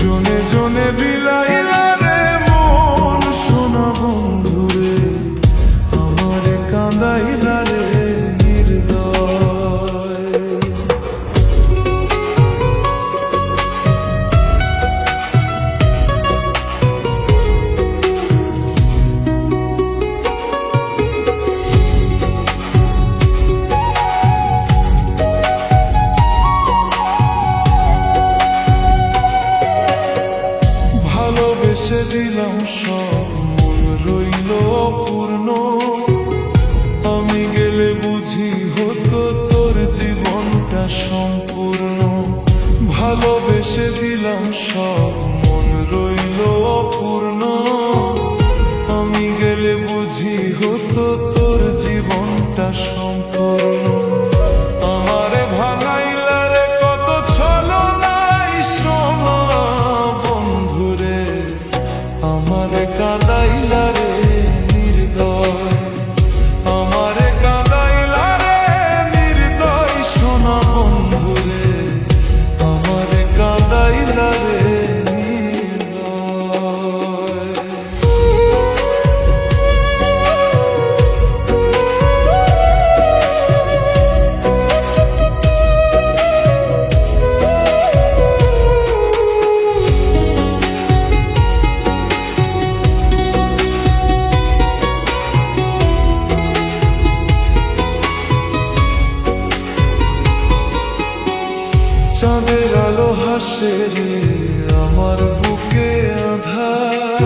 জনে জনে বিলাইলা রে মন সোনা বন্ধুরে, আমার কাঁদাইলা রে নির্দয়। ভালোবেসে দিলাম সব, মন রইল অপূর্ণ। আমি গেলে বুঝি হতো তোর জীবনটা সম্পূর্ণ। ভালোবেসে দিলাম সব, মন রইল অপূর্ণ। আমি গেলে বুঝি হতো তোর জীবনটা সম্পূর্ণ। আমারে ভাঙাইলা রে কত ছলনায় সোনা বন্ধুরে, আমারে কাঁদাইলা রে নির্দয়। আমারে কাঁদাইলা রে নির্দয় সোনা বন্ধুরে, আমারে কাঁদাইলা রে চাঁদের আলো হাসে রে আমার বুকে আঁধার।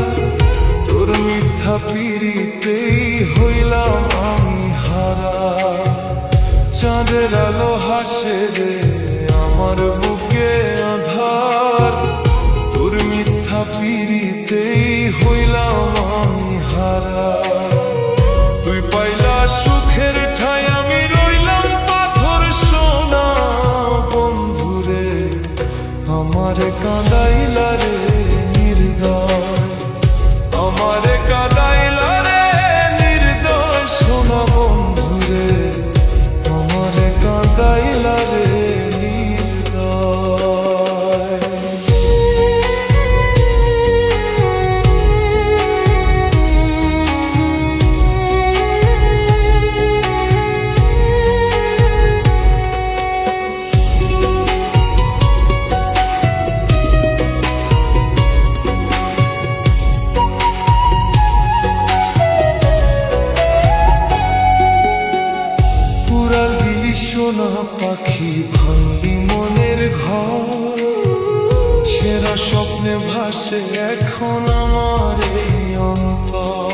তোর মিথ্যা পিরিতেই হইলাম আমি হারা। চাঁদের আলো হাসে রে আমার বুকে আঁধার। তোর মিথ্যা পিরিতেই হইলাম আমি হারা। তুই পাইলা সুখের ঠাই, আমি রইলাম পাথর সোনা বন্ধুরে, আমারে কাঁদাইলা রে নির্দয়। আমারে কাঁদাইলা রে নির্দয় সোনা বন্ধুরে, আমারে কাঁদাইলা রে নির্দয়। সোনা পাখি ভাঙলি মনের ঘর, ছেঁড়া স্বপ্নে ভাসে এখন আমার এই অন্তর।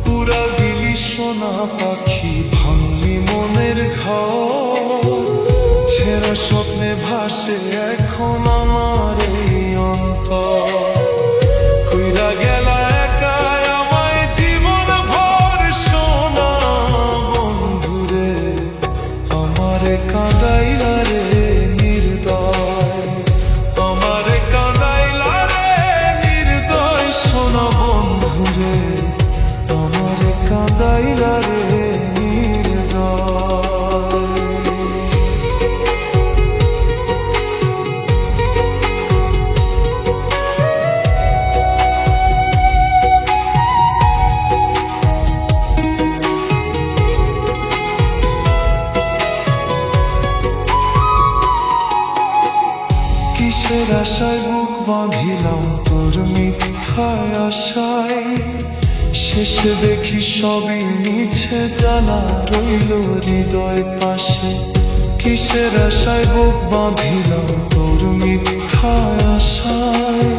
পুরা দিলি সোনা পাখি ভাঙলি মনের ঘর, ছেঁড়া স্বপ্নে ভাসে এখন আমার এই অন্তর। কইরা গেলা একা আমায় জীবন ভর সোনা বন্ধুরে, আমারে কাঁদাইলা রে নির্দয়। আমারে কাঁদাইলা রে নির্দয় সোনা বন্ধুরে, আমারে কাঁদাইলা রে নির্দয়। কিসের আশায় বুক বাঁধিলাম তোর মিথ্যায় আশায়, শেষে দেখি সবই মিছে জানা রইল হৃদয় পাশে। কিসের আশায় বুক বাঁধিলাম তোর মিথ্যা আশায়,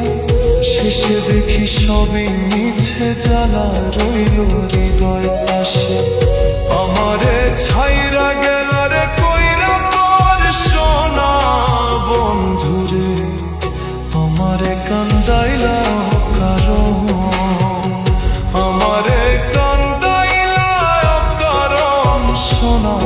শেষে দেখি সবই মিছে, জ্বালা রইল হৃদয় পাশে। আমারে ছাইরা গেল রে কইরা পর সোনা বন্ধুরে, আমারে কান্দাইলা কারণ, আমারে কান্দাইলা কারণ সোনা